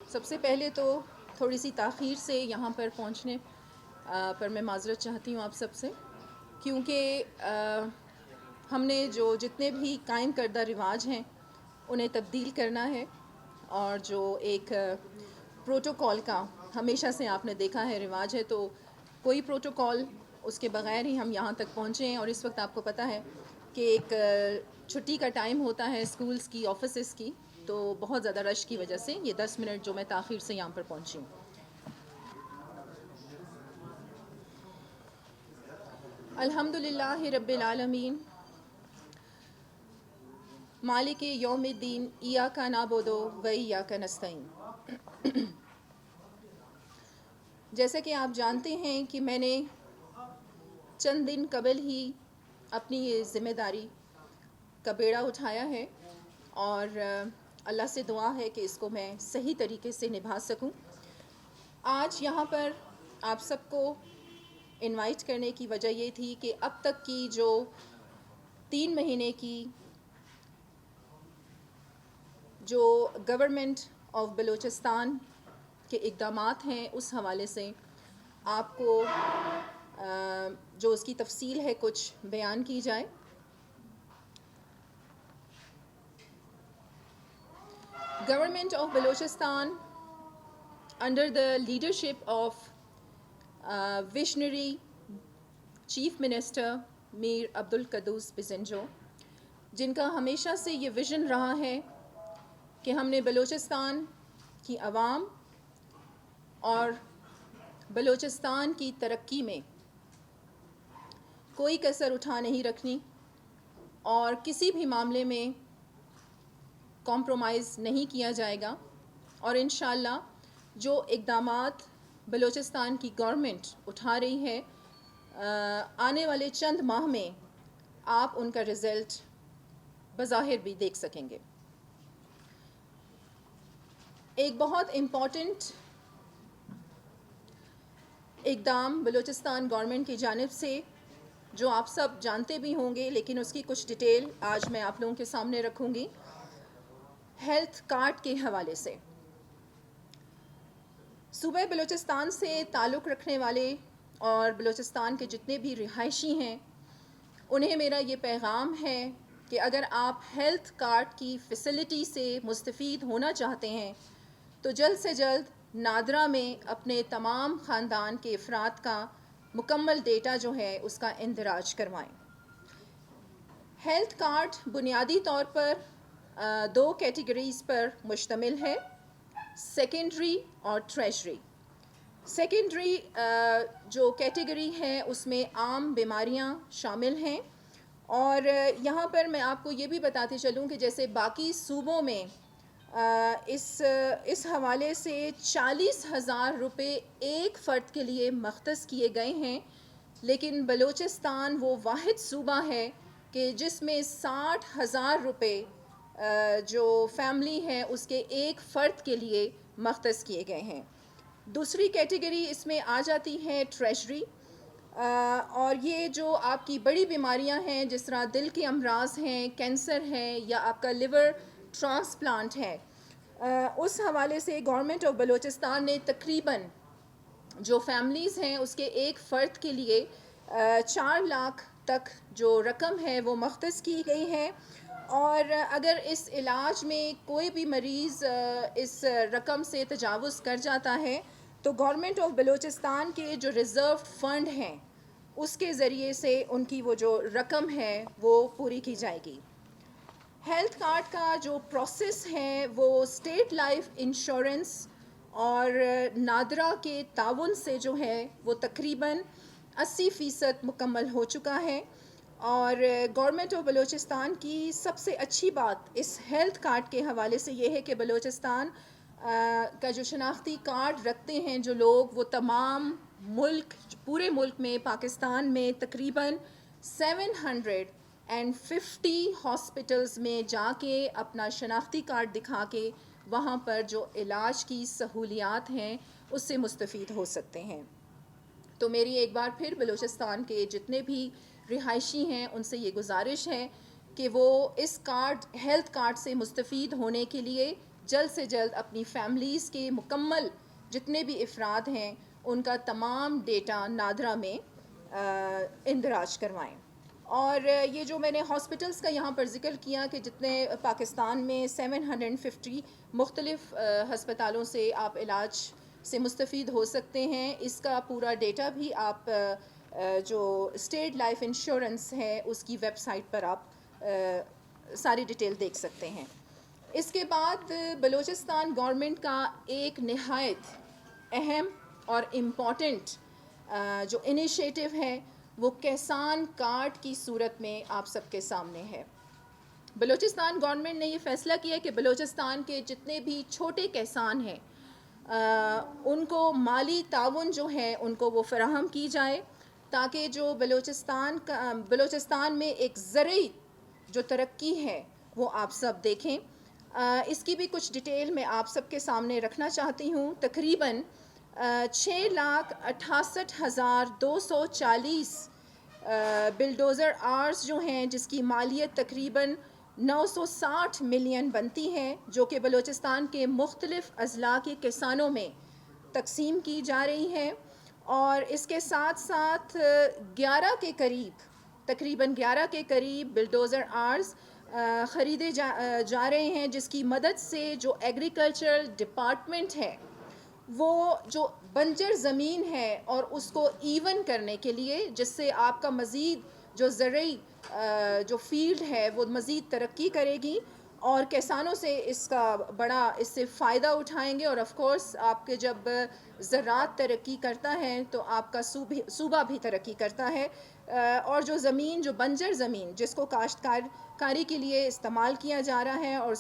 سب سے پہلے تو تھوڑی سی تاخیر سے یہاں پر پہنچنے پر میں معذرت چاہتی ہوں آپ سب سے، کیونکہ ہم نے جو جتنے بھی قائم کردہ رواج ہیں انہیں تبدیل کرنا ہے، اور جو ایک پروٹوکول کا ہمیشہ سے آپ نے دیکھا ہے رواج ہے، تو کوئی پروٹوکول اس کے بغیر ہی ہم یہاں تک پہنچے ہیں. اور اس وقت آپ کو پتہ ہے کہ ایک چھٹی کا ٹائم ہوتا ہے اسکولز کی، آفیسز کی، تو بہت زیادہ رش کی وجہ سے یہ 10 منٹ جو میں تاخیر سے یہاں پر پہنچی ہوں. الحمد للہ رب العالمین، مالک یوم الدین، ایاک نعبد و ایاک نستعین. جیسا کہ آپ جانتے ہیں کہ میں نے چند دن قبل ہی اپنی یہ ذمہ داری کا بیڑا اٹھایا ہے، اور اللہ سے دعا ہے کہ اس کو میں صحیح طریقے سے نبھا سکوں. آج یہاں پر آپ سب کو انوائٹ کرنے کی وجہ یہ تھی کہ اب تک کی جو 3 مہینے کی جو گورنمنٹ آف بلوچستان کے اقدامات ہیں اس حوالے سے آپ کو جو اس کی تفصیل ہے کچھ بیان کی جائے. Government of Balochistan under the leadership of visionary chief minister Mir Abdul Quddus Bizenjo, جن کا ہمیشہ سے یہ ویژن رہا ہے کہ ہم نے بلوچستان کی عوام اور بلوچستان کی ترقی میں کوئی کسر اٹھا نہیں رکھنی، اور کسی بھی معاملے میں کمپرومائز نہیں کیا جائے گا. اور انشاءاللہ جو اقدامات بلوچستان کی گورنمنٹ اٹھا رہی ہے آنے والے چند ماہ میں آپ ان کا رزلٹ بظاہر بھی دیکھ سکیں گے. ایک بہت امپورٹنٹ اقدام بلوچستان گورنمنٹ کی جانب سے، جو آپ سب جانتے بھی ہوں گے لیکن اس کی کچھ ڈیٹیل آج میں آپ لوگوں کے سامنے رکھوں گی. ہیلتھ کارڈ کے حوالے سے صوبہ بلوچستان سے تعلق رکھنے والے اور بلوچستان کے جتنے بھی رہائشی ہیں انہیں میرا یہ پیغام ہے کہ اگر آپ ہیلتھ کارڈ کی فیسلٹی سے مستفید ہونا چاہتے ہیں تو جلد سے جلد نادرا میں اپنے تمام خاندان کے افراد کا مکمل ڈیٹا جو ہے اس کا اندراج کروائیں. ہیلتھ کارڈ بنیادی طور پر 2 کیٹیگریز پر مشتمل ہے، سیکنڈری اور ٹریشری. سیکنڈری جو کیٹیگری ہے اس میں عام بیماریاں شامل ہیں، اور یہاں پر میں آپ کو یہ بھی بتاتے چلوں کہ جیسے باقی صوبوں میں اس حوالے سے 40,000 روپے ایک فرد کے لیے مختص کیے گئے ہیں، لیکن بلوچستان وہ واحد صوبہ ہے کہ جس میں 60,000 روپے جو فیملی ہے اس کے ایک فرد کے لیے مختص کیے گئے ہیں. دوسری کیٹیگری اس میں آ جاتی ہے ٹریشری، اور یہ جو آپ کی بڑی بیماریاں ہیں جس طرح دل کے امراض ہیں، کینسر ہے، یا آپ کا لیور ٹرانسپلانٹ ہے، اس حوالے سے گورنمنٹ آف بلوچستان نے تقریباً جو فیملیز ہیں اس کے ایک فرد کے لیے 4 لاکھ تک جو رقم ہے وہ مختص کی گئی ہے. اور اگر اس علاج میں کوئی بھی مریض اس رقم سے تجاوز کر جاتا ہے تو گورنمنٹ آف بلوچستان کے جو ریزرو فنڈ ہیں اس کے ذریعے سے ان کی وہ جو رقم ہے وہ پوری کی جائے گی. ہیلتھ کارڈ کا جو پروسیس ہے وہ اسٹیٹ لائف انشورنس اور نادرا کے تعاون سے جو ہے وہ تقریباً 80% مکمل ہو چکا ہے. اور گورنمنٹ آف بلوچستان کی سب سے اچھی بات اس ہیلتھ کارڈ کے حوالے سے یہ ہے کہ بلوچستان کا جو شناختی کارڈ رکھتے ہیں جو لوگ، وہ تمام پورے ملک میں پاکستان میں تقریباً 750 ہاسپٹلز میں جا کے اپنا شناختی کارڈ دکھا کے وہاں پر جو علاج کی سہولیات ہیں اس سے مستفید ہو سکتے ہیں. تو میری ایک بار پھر بلوچستان کے جتنے بھی رہائشی ہیں ان سے یہ گزارش ہے کہ وہ اس ہیلتھ کارڈ سے مستفید ہونے کے لیے جلد سے جلد اپنی فیملیز کے مکمل جتنے بھی افراد ہیں ان کا تمام ڈیٹا نادرا میں اندراج کروائیں. اور یہ جو میں نے ہاسپٹلس کا یہاں پر ذکر کیا کہ جتنے پاکستان میں 750 مختلف ہسپتالوں سے آپ علاج سے مستفید ہو سکتے ہیں، اس کا پورا ڈیٹا بھی آپ جو اسٹیٹ لائف انشورنس ہے اس کی ویب سائٹ پر آپ ساری ڈیٹیل دیکھ سکتے ہیں. اس کے بعد بلوچستان گورنمنٹ کا ایک نہایت اہم اور امپورٹنٹ جو انیشیٹو ہے وہ کسان کارڈ کی صورت میں آپ سب کے سامنے ہے. بلوچستان گورنمنٹ نے یہ فیصلہ کیا کہ بلوچستان کے جتنے بھی چھوٹے کسان ہیں ان کو مالی تعاون جو ہے ان کو وہ فراہم کی جائے تاکہ جو بلوچستان میں ایک زرعی جو ترقی ہے وہ آپ سب دیکھیں. اس کی بھی کچھ ڈیٹیل میں آپ سب کے سامنے رکھنا چاہتی ہوں. تقریباً 6,68,240 بلڈوزر آرز جو ہیں جس کی مالیت تقریباً 960 ملین بنتی ہے جو کہ بلوچستان کے مختلف اضلاع کے کسانوں میں تقسیم کی جا رہی ہے. اور اس کے ساتھ ساتھ 11 کے قریب تقریباً 11 کے قریب بلڈوزر آرز خریدے جا رہے ہیں جس کی مدد سے جو ایگریکلچرل ڈپارٹمنٹ ہے وہ جو بنجر زمین ہے اور اس کو ایون کرنے کے لیے جس سے آپ کا مزید جو زرعی جو فیلڈ ہے وہ مزید ترقی کرے گی اور کسانوں سے اس کا بڑا اس سے فائدہ اٹھائیں گے. اور آف کورس آپ کے جب زراعت ترقی کرتا ہے تو آپ کا صوبہ بھی ترقی کرتا ہے. اور جو زمین جو بنجر زمین جس کو کاشتکاری کے لیے استعمال کیا جا رہا ہے اور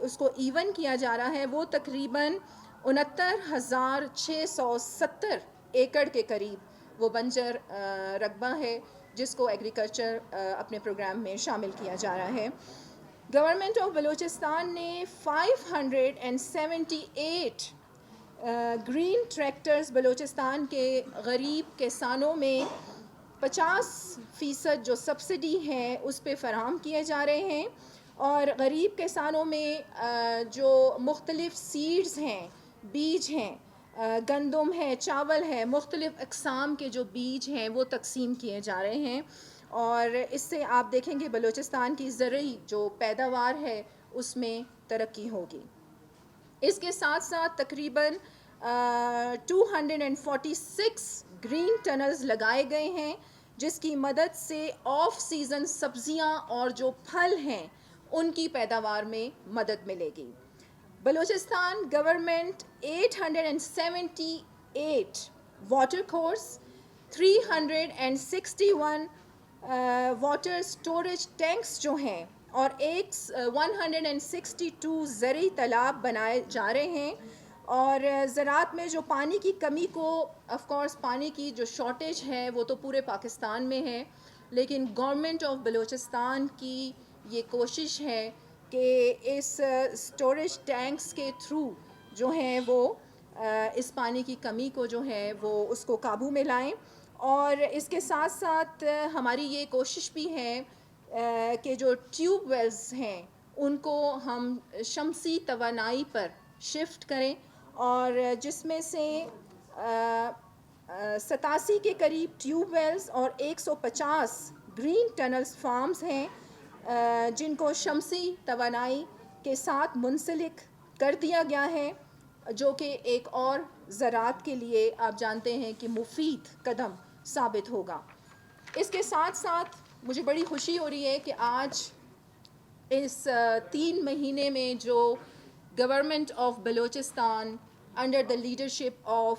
اس کو ایون کیا جا رہا ہے وہ تقریباً 69,670 ایکڑ کے قریب وہ بنجر رقبہ ہے جس کو ایگریکلچر اپنے پروگرام میں شامل کیا جا رہا ہے. گورنمنٹ آف بلوچستان نے 578 گرین ٹریکٹرز بلوچستان کے غریب کسانوں میں 50% جو سبسڈی ہے اس پہ فراہم کیے جا رہے ہیں. اور غریب کسانوں میں جو مختلف سیڈز ہیں بیج ہیں گندم ہے چاول ہے مختلف اقسام کے جو بیج ہیں وہ تقسیم کیے جا رہے ہیں. اور اس سے آپ دیکھیں گے بلوچستان کی زرعی جو پیداوار ہے اس میں ترقی ہوگی. اس کے ساتھ ساتھ تقریباً 246 گرین ٹنلز لگائے گئے ہیں جس کی مدد سے آف سیزن سبزیاں اور جو پھل ہیں ان کی پیداوار میں مدد ملے گی. Balochistan government 878 water course 361 water storage tanks جو ہیں اور 162 زرعی تالاب بنائے جا رہے ہیں. اور زراعت میں جو پانی کی کمی کو آف کورس پانی کی جو شارٹیج ہے وہ تو پورے پاکستان میں ہے لیکن گورنمنٹ آف بلوچستان کی یہ کوشش ہے کہ اس سٹوریج ٹینکس کے تھرو جو ہیں وہ اس پانی کی کمی کو جو ہے وہ اس کو قابو میں لائیں. اور اس کے ساتھ ساتھ ہماری یہ کوشش بھی ہے کہ جو ٹیوب ویلز ہیں ان کو ہم شمسی توانائی پر شفٹ کریں اور جس میں سے 87 کے قریب ٹیوب ویلز اور 150 گرین ٹنلز فارمز ہیں جن کو شمسی توانائی کے ساتھ منسلک کر دیا گیا ہے جو کہ ایک اور زراعت کے لیے آپ جانتے ہیں کہ مفید قدم ثابت ہوگا. اس کے ساتھ ساتھ مجھے بڑی خوشی ہو رہی ہے کہ آج اس 3 مہینے میں جو government of Balochistan under the leadership of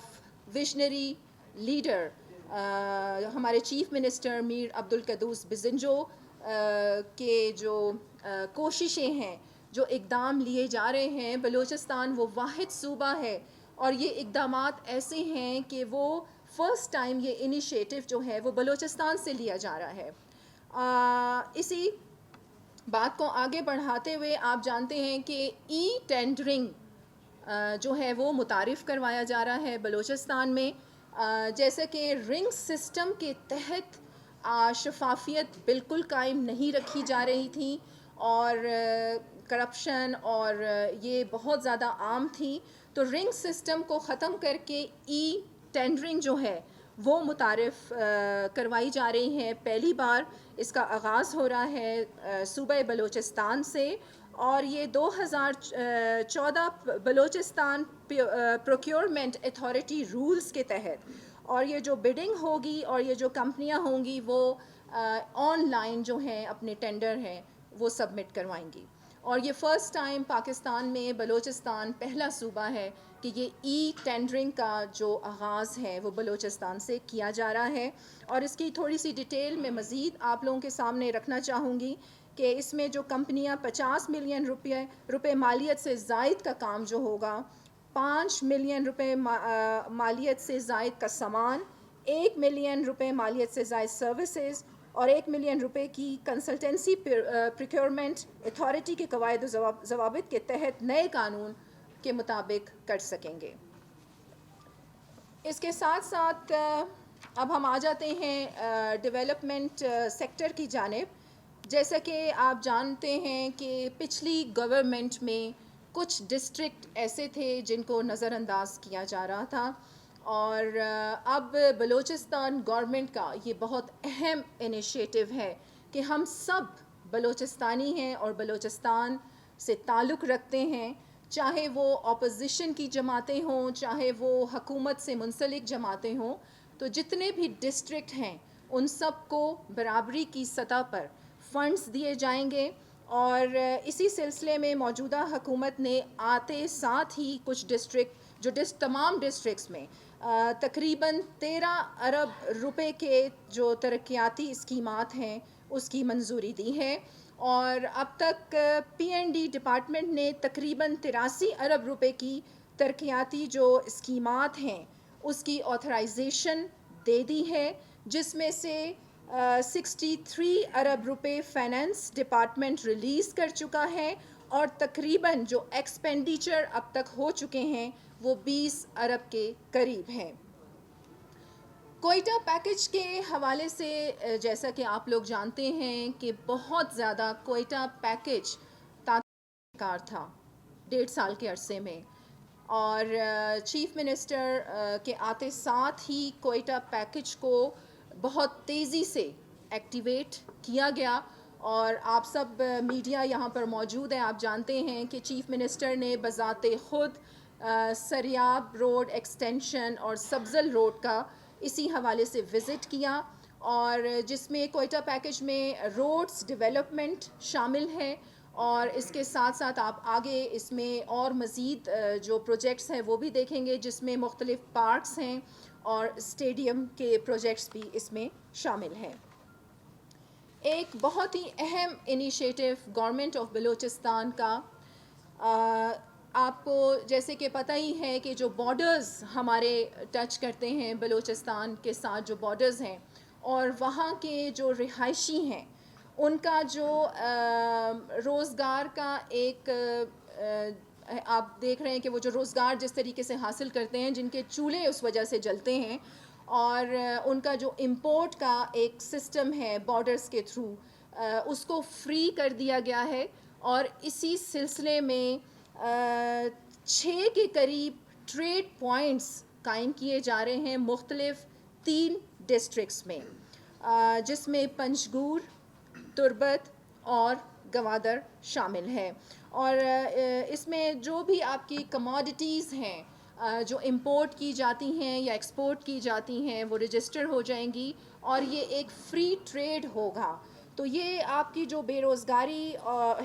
visionary leader ہمارے چیف منسٹر میر عبدالقدوس بزنجو کے جو کوششیں ہیں جو اقدام لیے جا رہے ہیں. بلوچستان وہ واحد صوبہ ہے اور یہ اقدامات ایسے ہیں کہ وہ فرسٹ ٹائم یہ انیشیٹو جو ہے وہ بلوچستان سے لیا جا رہا ہے. اسی بات کو آگے بڑھاتے ہوئے آپ جانتے ہیں کہ ای ٹینڈرنگ جو ہے وہ متعارف کروایا جا رہا ہے بلوچستان میں. جیسے کہ رنگ سسٹم کے تحت شفافیت بالکل قائم نہیں رکھی جا رہی تھی اور کرپشن اور یہ بہت زیادہ عام تھی. تو رنگ سسٹم کو ختم کر کے ای ٹینڈرنگ جو ہے وہ متعارف کروائی جا رہی ہیں. پہلی بار اس کا آغاز ہو رہا ہے صوبہ بلوچستان سے, اور یہ 2014 بلوچستان پروکیورمنٹ اتھارٹی رولز کے تحت, اور یہ جو بڈنگ ہوگی اور یہ جو کمپنیاں ہوں گی وہ آن لائن جو ہیں اپنے ٹینڈر ہیں وہ سبمٹ کروائیں گی. اور یہ فرسٹ ٹائم پاکستان میں بلوچستان پہلا صوبہ ہے کہ یہ ای ٹینڈرنگ کا جو آغاز ہے وہ بلوچستان سے کیا جا رہا ہے. اور اس کی تھوڑی سی ڈیٹیل میں مزید آپ لوگوں کے سامنے رکھنا چاہوں گی کہ اس میں جو کمپنیاں 50 ملین روپے مالیت سے زائد کا کام جو ہوگا, 5 ملین روپے مالیت سے زائد کا سامان, 1 ملین روپے مالیت سے زائد سروسز, اور 1 ملین روپے کی کنسلٹنسی پروکیورمنٹ اتھارٹی کے قواعد و ضوابط کے تحت نئے قانون کے مطابق کر سکیں گے. اس کے ساتھ ساتھ اب ہم آ جاتے ہیں ڈیولپمنٹ سیکٹر کی جانب. جیسا کہ آپ جانتے ہیں کہ پچھلی گورنمنٹ میں کچھ ڈسٹرکٹ ایسے تھے جن کو نظر انداز کیا جا رہا تھا, اور اب بلوچستان گورنمنٹ کا یہ بہت اہم انیشیٹو ہے کہ ہم سب بلوچستانی ہیں اور بلوچستان سے تعلق رکھتے ہیں, چاہے وہ اپوزیشن کی جماعتیں ہوں, چاہے وہ حکومت سے منسلک جماعتیں ہوں. تو جتنے بھی ڈسٹرکٹ ہیں ان سب کو برابری کی سطح پر فنڈز دیے جائیں گے. اور اسی سلسلے میں موجودہ حکومت نے آتے ساتھ ہی کچھ ڈسٹرکٹ جو تمام ڈسٹرکٹس میں تقریباً 13 ارب روپے کے جو ترقیاتی اسکیمات ہیں اس کی منظوری دی ہے. اور اب تک پی این ڈی ڈپارٹمنٹ نے تقریباً 83 ارب روپے کی ترقیاتی جو اسکیمات ہیں اس کی آتھرائزیشن دے دی ہے, جس میں سے 63 ارب روپے فائنانس ڈپارٹمنٹ ریلیز کر چکا ہے, اور تقریباً جو ایکسپینڈیچر اب تک ہو چکے ہیں وہ 20 ارب کے قریب ہیں. کوئٹہ پیکج کے حوالے سے جیسا کہ آپ لوگ جانتے ہیں کہ بہت زیادہ کوئٹہ پیکج کار تھا 1.5 سال کے عرصے میں, اور چیف منسٹر کے آتے ساتھ ہی کوئٹہ پیکج کو بہت تیزی سے ایکٹیویٹ کیا گیا. اور آپ سب میڈیا یہاں پر موجود ہیں, آپ جانتے ہیں کہ چیف منسٹر نے بذات خود سریاب روڈ ایکسٹینشن اور سبزل روڈ کا اسی حوالے سے وزٹ کیا, اور جس میں کوئٹہ پیکج میں روڈز ڈیولپمنٹ شامل ہے. اور اس کے ساتھ ساتھ آپ آگے اس میں اور مزید جو پروجیکٹس ہیں وہ بھی دیکھیں گے, جس میں مختلف پارکس ہیں اور اسٹیڈیم کے پروجیکٹس بھی اس میں شامل ہیں. ایک بہت ہی اہم انیشیٹو گورنمنٹ آف بلوچستان کا, آپ کو جیسے کہ پتہ ہی ہے کہ جو بارڈرز ہمارے ٹچ کرتے ہیں بلوچستان کے ساتھ, جو بارڈرز ہیں اور وہاں کے جو رہائشی ہیں ان کا جو روزگار کا ایک آپ دیکھ رہے ہیں کہ وہ جو روزگار جس طریقے سے حاصل کرتے ہیں, جن کے چولہے اس وجہ سے جلتے ہیں, اور ان کا جو امپورٹ کا ایک سسٹم ہے بارڈرز کے تھرو اس کو فری کر دیا گیا ہے. اور اسی سلسلے میں 6 کے قریب ٹریڈ پوائنٹس قائم کیے جا رہے ہیں مختلف 3 ڈسٹرکٹس میں, جس میں پنجگور, تربت اور گوادر شامل ہے. اور اس میں جو بھی آپ کی کموڈیٹیز ہیں جو امپورٹ کی جاتی ہیں یا ایکسپورٹ کی جاتی ہیں وہ رجسٹر ہو جائیں گی, اور یہ ایک فری ٹریڈ ہوگا. تو یہ آپ کی جو بے روزگاری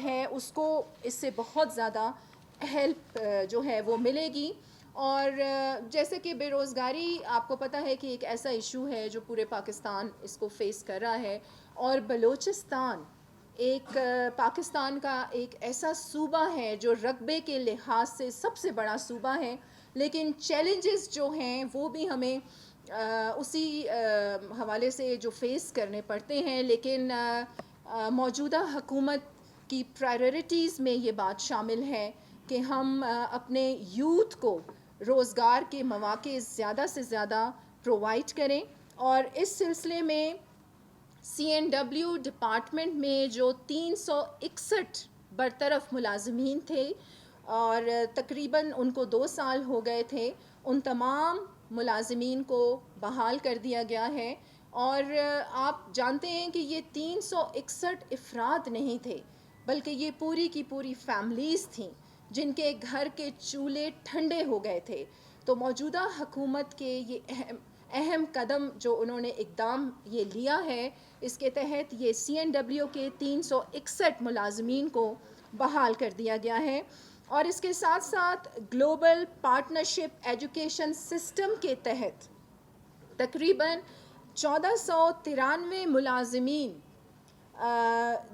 ہے اس کو اس سے بہت زیادہ ہیلپ جو ہے وہ ملے گی. اور جیسے کہ بے روزگاری آپ کو پتہ ہے کہ ایک ایسا ایشو ہے جو پورے پاکستان اس کو فیس کر رہا ہے, اور بلوچستان ایک پاکستان کا ایک ایسا صوبہ ہے جو رقبے کے لحاظ سے سب سے بڑا صوبہ ہے, لیکن چیلنجز جو ہیں وہ بھی ہمیں اسی حوالے سے جو فیس کرنے پڑتے ہیں. لیکن موجودہ حکومت کی پرائیورٹیز میں یہ بات شامل ہے کہ ہم اپنے یوتھ کو روزگار کے مواقع زیادہ سے زیادہ پرووائڈ کریں. اور اس سلسلے میں سی این ڈبلیو ڈپارٹمنٹ میں جو 361 برطرف ملازمین تھے اور تقریباً ان کو 2 سال ہو گئے تھے. ان تمام ملازمین کو بحال کر دیا گیا ہے. اور آپ جانتے ہیں کہ یہ 361 افراد نہیں تھے بلکہ یہ پوری کی پوری فیملیز تھیں جن کے گھر کے چولہے ٹھنڈے ہو گئے تھے. تو موجودہ حکومت کے یہ اہم قدم جو انہوں نے اقدام یہ لیا ہے، اس کے تحت یہ CNW کے 361 ملازمین کو بحال کر دیا گیا ہے. اور اس کے ساتھ ساتھ گلوبل پارٹنرشپ ایجوکیشن سسٹم کے تحت تقریباً 1493 ملازمین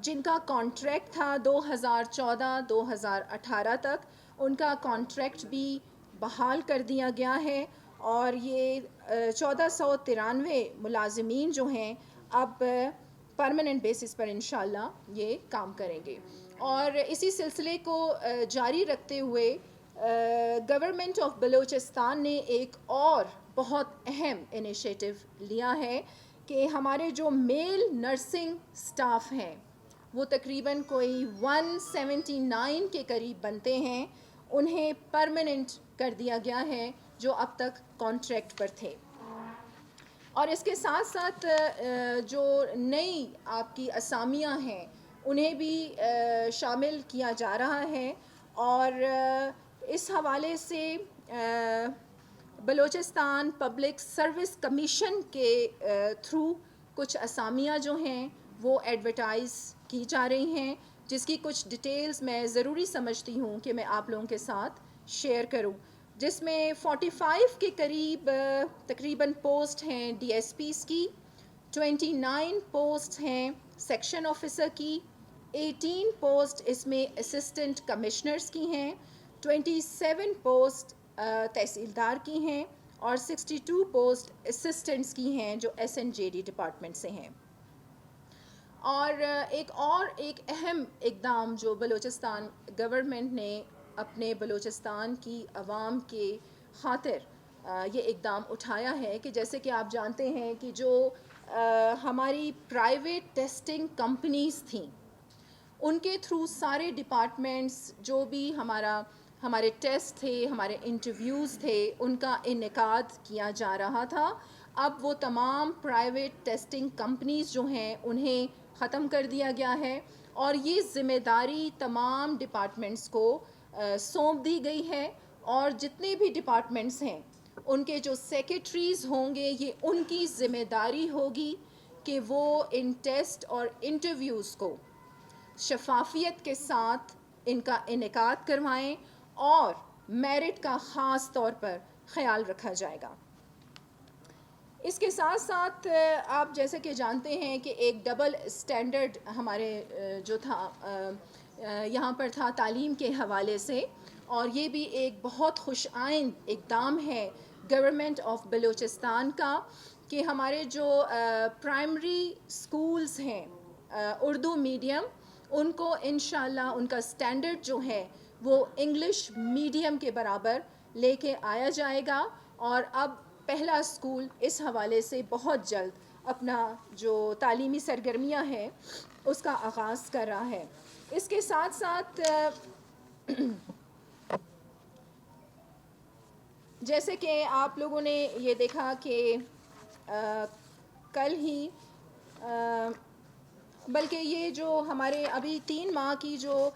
جن کا کانٹریکٹ تھا 2014-2018 تک، ان کا کانٹریکٹ بھی بحال کر دیا گیا ہے. اور یہ 1493 ملازمین جو ہیں اب پرماننٹ بیسس پر انشاءاللہ یہ کام کریں گے. اور اسی سلسلے کو جاری رکھتے ہوئے گورنمنٹ آف بلوچستان نے ایک اور بہت اہم انیشیٹو لیا ہے کہ ہمارے جو میل نرسنگ سٹاف ہیں وہ تقریباً کوئی 179 کے قریب بنتے ہیں، انہیں پرماننٹ کر دیا گیا ہے جو اب تک کانٹریکٹ پر تھے. اور اس کے ساتھ ساتھ جو نئی آپ کی اسامیاں ہیں انہیں بھی شامل کیا جا رہا ہے. اور اس حوالے سے بلوچستان پبلک سروس کمیشن کے تھرو کچھ اسامیاں جو ہیں وہ ایڈورٹائز کی جا رہی ہیں، جس کی کچھ ڈیٹیلز میں ضروری سمجھتی ہوں کہ میں آپ لوگوں کے ساتھ شیئر کروں. جس میں 45 کے قریب تقریباً پوسٹ ہیں DSPs کی، 29 پوسٹ ہیں سیکشن آفیسر کی، 18 پوسٹ اس میں اسسٹنٹ کمشنرز کی ہیں، 27 پوسٹ تحصیلدار کی ہیں اور 62 پوسٹ اسسٹنٹس کی ہیں جو SNJD ڈپارٹمنٹ سے ہیں. اور ایک اہم اقدام جو بلوچستان گورنمنٹ نے اپنے بلوچستان کی عوام کے خاطر یہ اقدام اٹھایا ہے کہ جیسے کہ آپ جانتے ہیں کہ جو ہماری پرائیویٹ ٹیسٹنگ کمپنیز تھیں ان کے تھرو سارے ڈپارٹمنٹس جو بھی ہمارے ٹیسٹ تھے، ہمارے انٹرویوز تھے، ان کا انعقاد کیا جا رہا تھا. اب وہ تمام پرائیویٹ ٹیسٹنگ کمپنیز جو ہیں انہیں ختم کر دیا گیا ہے اور یہ ذمہ داری تمام ڈپارٹمنٹس کو سونپ دی گئی ہے. اور جتنے بھی ڈپارٹمنٹس ہیں ان کے جو سیکریٹریز ہوں گے یہ ان کی ذمہ داری ہوگی کہ وہ ان ٹیسٹ اور انٹرویوز کو شفافیت کے ساتھ ان کا انعقاد کروائیں اور میرٹ کا خاص طور پر خیال رکھا جائے گا. اس کے ساتھ ساتھ آپ جیسے کہ جانتے ہیں کہ ایک ڈبل اسٹینڈرڈ ہمارے جو تھا یہاں پر تھا تعلیم کے حوالے سے، اور یہ بھی ایک بہت خوش آئند اقدام ہے گورنمنٹ آف بلوچستان کا کہ ہمارے جو پرائمری سکولز ہیں اردو میڈیم، ان کو انشاءاللہ ان کا سٹینڈرڈ جو ہے وہ انگلش میڈیم کے برابر لے کے آیا جائے گا. اور اب پہلا اسکول اس حوالے سے بہت جلد اپنا جو تعلیمی سرگرمیاں ہیں اس کا آغاز کر رہا ہے. اس کے ساتھ ساتھ جیسے کہ آپ لوگوں نے یہ دیکھا کہ کل ہی بلکہ یہ جو ہمارے ابھی 3 ماہ کی جو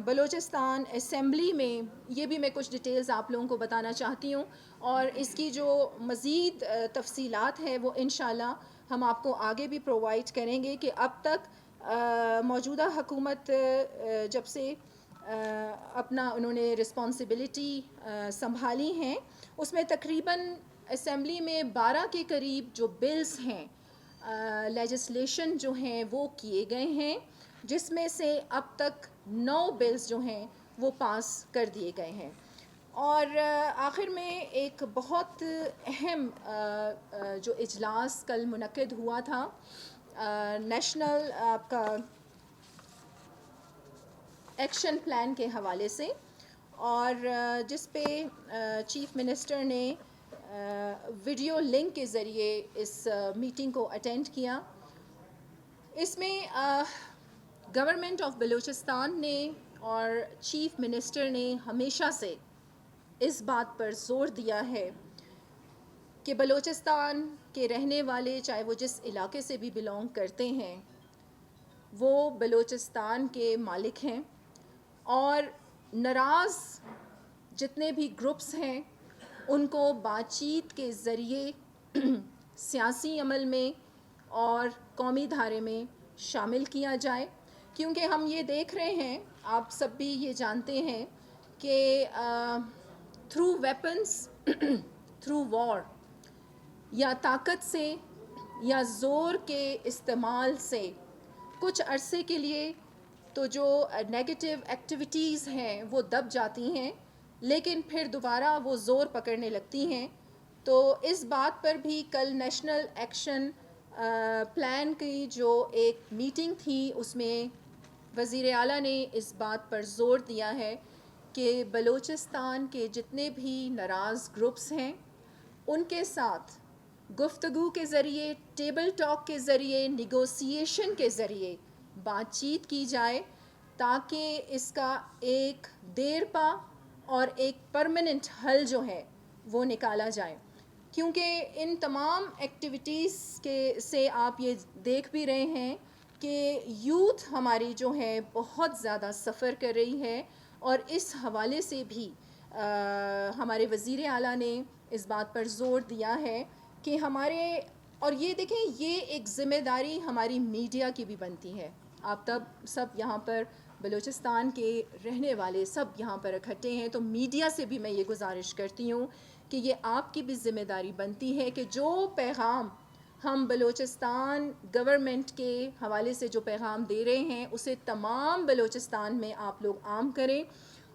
بلوچستان اسمبلی میں، یہ بھی میں کچھ ڈیٹیلز آپ لوگوں کو بتانا چاہتی ہوں اور اس کی جو مزید تفصیلات ہے وہ انشاءاللہ ہم آپ کو آگے بھی پرووائڈ کریں گے کہ اب تک موجودہ حکومت جب سے اپنا انہوں نے رسپانسبلٹی سنبھالی ہیں اس میں تقریباً اسمبلی میں 12 کے قریب جو بلز ہیں لیجسلیشن جو ہیں وہ کیے گئے ہیں، جس میں سے اب تک 9 بلز جو ہیں وہ پاس کر دیے گئے ہیں. اور آخر میں ایک بہت اہم جو اجلاس کل منعقد ہوا تھا نیشنل آپ کا ایکشن پلان کے حوالے سے، اور جس پہ چیف منسٹر نے ویڈیو لنک کے ذریعے اس میٹنگ کو اٹینڈ کیا. اس میں گورنمنٹ آف بلوچستان نے اور چیف منسٹر نے ہمیشہ سے اس بات پر زور دیا ہے کہ بلوچستان کے رہنے والے، چاہے وہ جس علاقے سے بھی بلونگ کرتے ہیں، وہ بلوچستان کے مالک ہیں، اور ناراض جتنے بھی گروپس ہیں ان کو بات چیت کے ذریعے سیاسی عمل میں اور قومی دھارے میں شامل کیا جائے، کیونکہ ہم یہ دیکھ رہے ہیں، آپ سب بھی یہ جانتے ہیں کہ تھرو ویپنس تھرو وار، یا طاقت سے یا زور کے استعمال سے کچھ عرصے کے لیے تو جو نیگیٹو ایکٹیویٹیز ہیں وہ دب جاتی ہیں، لیکن پھر دوبارہ وہ زور پکڑنے لگتی ہیں۔ تو اس بات پر بھی کل نیشنل ایکشن پلان کی جو ایک میٹنگ تھی، اس میں وزیر اعلیٰ نے اس بات پر زور دیا ہے کہ بلوچستان کے جتنے بھی ناراض گروپس ہیں ان کے ساتھ گفتگو کے ذریعے، ٹیبل ٹاک کے ذریعے، نیگوسیشن کے ذریعے بات چیت کی جائے، تاکہ اس کا ایک دیر پا اور ایک پرماننٹ حل جو ہے وہ نکالا جائے۔ کیونکہ ان تمام ایکٹیویٹیز سے آپ یہ دیکھ بھی رہے ہیں کہ یوتھ ہماری جو ہے بہت زیادہ سفر کر رہی ہے، اور اس حوالے سے بھی ہمارے وزیر اعلیٰ نے اس بات پر زور دیا ہے کہ ہمارے، اور یہ دیکھیں یہ ایک ذمہ داری ہماری میڈیا کی بھی بنتی ہے۔ آپ تب سب یہاں پر بلوچستان کے رہنے والے سب یہاں پر اکٹھے ہیں، تو میڈیا سے بھی میں یہ گزارش کرتی ہوں کہ یہ آپ کی بھی ذمہ داری بنتی ہے کہ جو پیغام ہم بلوچستان گورنمنٹ کے حوالے سے جو پیغام دے رہے ہیں اسے تمام بلوچستان میں آپ لوگ عام کریں،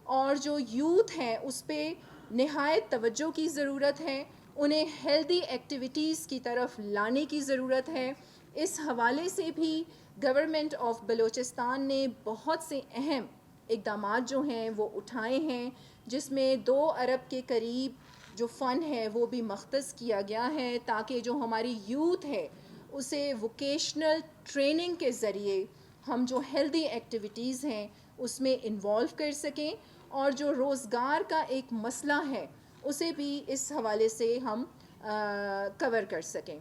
اور جو یوتھ ہیں اس پہ نہایت توجہ کی ضرورت ہے، انہیں ہیلدی ایکٹیویٹیز کی طرف لانے کی ضرورت ہے۔ اس حوالے سے بھی گورنمنٹ آف بلوچستان نے بہت سے اہم اقدامات جو ہیں وہ اٹھائے ہیں، جس میں 2 ارب کے قریب جو فنڈ ہے وہ بھی مختص کیا گیا ہے، تاکہ جو ہماری یوتھ ہے اسے ووکیشنل ٹریننگ کے ذریعے ہم جو ہیلدی ایکٹیویٹیز ہیں اس میں انوالو کر سکیں، اور جو روزگار کا ایک مسئلہ ہے اسے بھی اس حوالے سے ہم کور کر سکیں۔